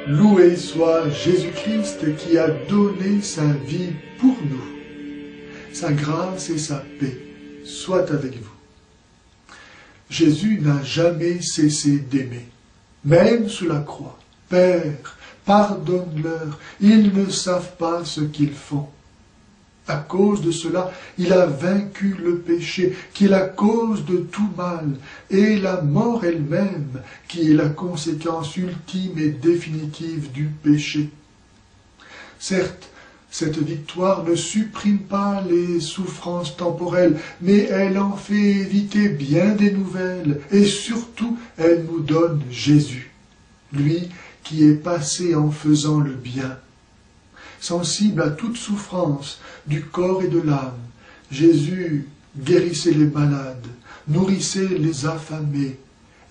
Loué soit Jésus-Christ qui a donné sa vie pour nous. Sa grâce et sa paix soient avec vous. Jésus n'a jamais cessé d'aimer, même sous la croix. Père, pardonne-leur, ils ne savent pas ce qu'ils font. À cause de cela, il a vaincu le péché, qui est la cause de tout mal, et la mort elle-même, qui est la conséquence ultime et définitive du péché. Certes, cette victoire ne supprime pas les souffrances temporelles, mais elle en fait éviter bien des nouvelles, et surtout, elle nous donne Jésus, lui qui est passé en faisant le bien. Sensible à toute souffrance du corps et de l'âme, Jésus guérissait les malades, nourrissait les affamés,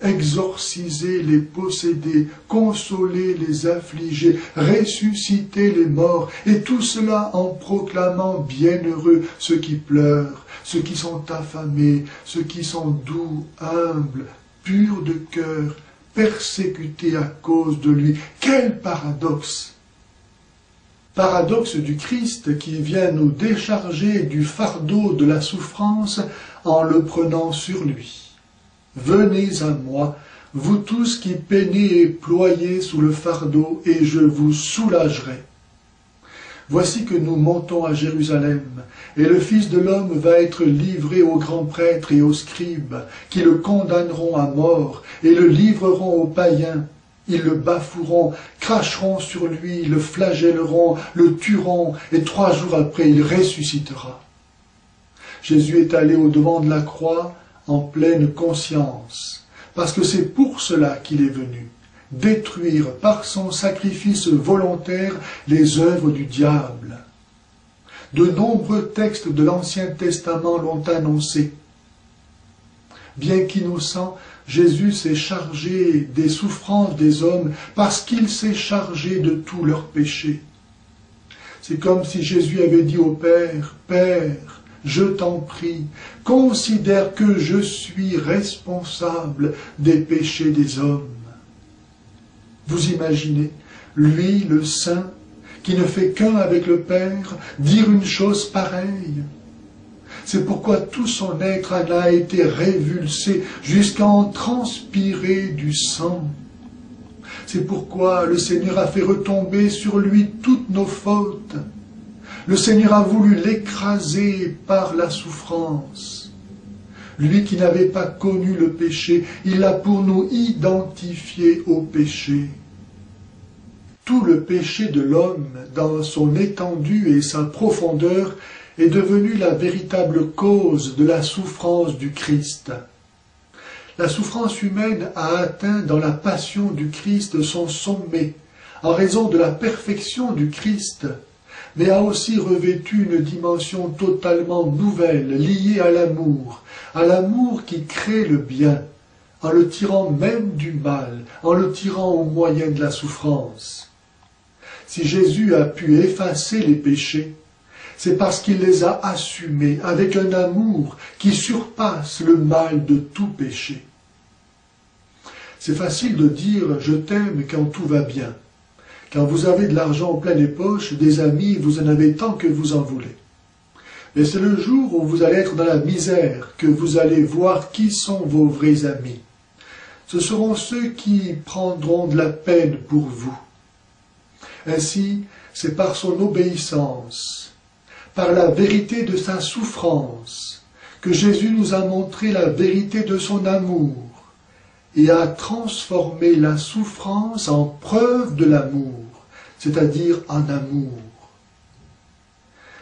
exorcisait les possédés, consolait les affligés, ressuscitait les morts, et tout cela en proclamant bienheureux ceux qui pleurent, ceux qui sont affamés, ceux qui sont doux, humbles, purs de cœur, persécutés à cause de lui. Quel paradoxe! Paradoxe du Christ qui vient nous décharger du fardeau de la souffrance en le prenant sur lui. Venez à moi, vous tous qui peinez et ployez sous le fardeau, et je vous soulagerai. Voici que nous montons à Jérusalem, et le Fils de l'homme va être livré aux grands prêtres et aux scribes, qui le condamneront à mort, et le livreront aux païens. Ils le bafoueront, cracheront sur lui, le flagelleront, le tueront, et 3 jours après il ressuscitera. Jésus est allé au-devant de la croix en pleine conscience, parce que c'est pour cela qu'il est venu, détruire par son sacrifice volontaire les œuvres du diable. De nombreux textes de l'Ancien Testament l'ont annoncé. Bien qu'innocent, Jésus s'est chargé des souffrances des hommes parce qu'il s'est chargé de tous leurs péchés. C'est comme si Jésus avait dit au Père, « Père, je t'en prie, considère que je suis responsable des péchés des hommes. » Vous imaginez, lui, le Saint, qui ne fait qu'un avec le Père, dire une chose pareille? C'est pourquoi tout son être en a été révulsé jusqu'à en transpirer du sang. C'est pourquoi le Seigneur a fait retomber sur lui toutes nos fautes. Le Seigneur a voulu l'écraser par la souffrance. Lui qui n'avait pas connu le péché, il l'a pour nous identifié au péché. Tout le péché de l'homme, dans son étendue et sa profondeur, est devenu la véritable cause de la souffrance du Christ. La souffrance humaine a atteint dans la passion du Christ son sommet, en raison de la perfection du Christ, mais a aussi revêtu une dimension totalement nouvelle, liée à l'amour qui crée le bien, en le tirant même du mal, en le tirant au moyen de la souffrance. Si Jésus a pu effacer les péchés, c'est parce qu'il les a assumés avec un amour qui surpasse le mal de tout péché. C'est facile de dire « je t'aime » quand tout va bien. Quand vous avez de l'argent en pleine poche, des amis, vous en avez tant que vous en voulez. Mais c'est le jour où vous allez être dans la misère que vous allez voir qui sont vos vrais amis. Ce seront ceux qui prendront de la peine pour vous. Ainsi, c'est par son obéissance, par la vérité de sa souffrance, que Jésus nous a montré la vérité de son amour et a transformé la souffrance en preuve de l'amour, c'est-à-dire en amour.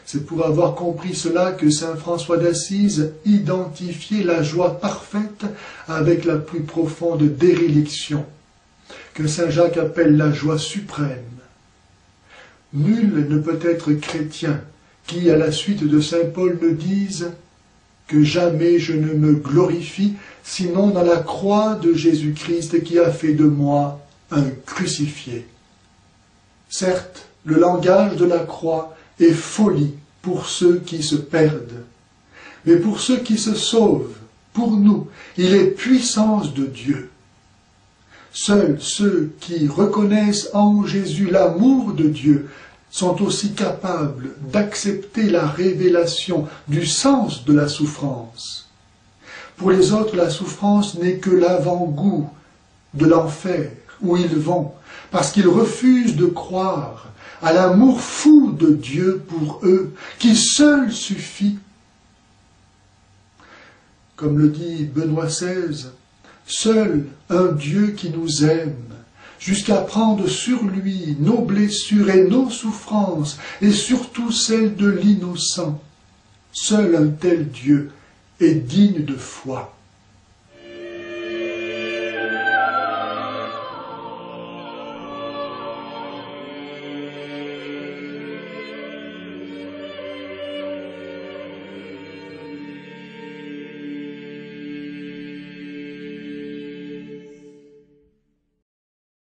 C'est pour avoir compris cela que saint François d'Assise identifiait la joie parfaite avec la plus profonde déréliction, que saint Jacques appelle la joie suprême. Nul ne peut être chrétien qui, à la suite de saint Paul, ne dise que jamais je ne me glorifie, sinon dans la croix de Jésus-Christ qui a fait de moi un crucifié. Certes, le langage de la croix est folie pour ceux qui se perdent, mais pour ceux qui se sauvent, pour nous, il est puissance de Dieu. Seuls ceux qui reconnaissent en Jésus l'amour de Dieu sont aussi capables d'accepter la révélation du sens de la souffrance. Pour les autres, la souffrance n'est que l'avant-goût de l'enfer où ils vont, parce qu'ils refusent de croire à l'amour fou de Dieu pour eux, qui seul suffit. Comme le dit Benoît XVI, seul un Dieu qui nous aime, jusqu'à prendre sur lui nos blessures et nos souffrances, et surtout celles de l'innocent. Seul un tel Dieu est digne de foi.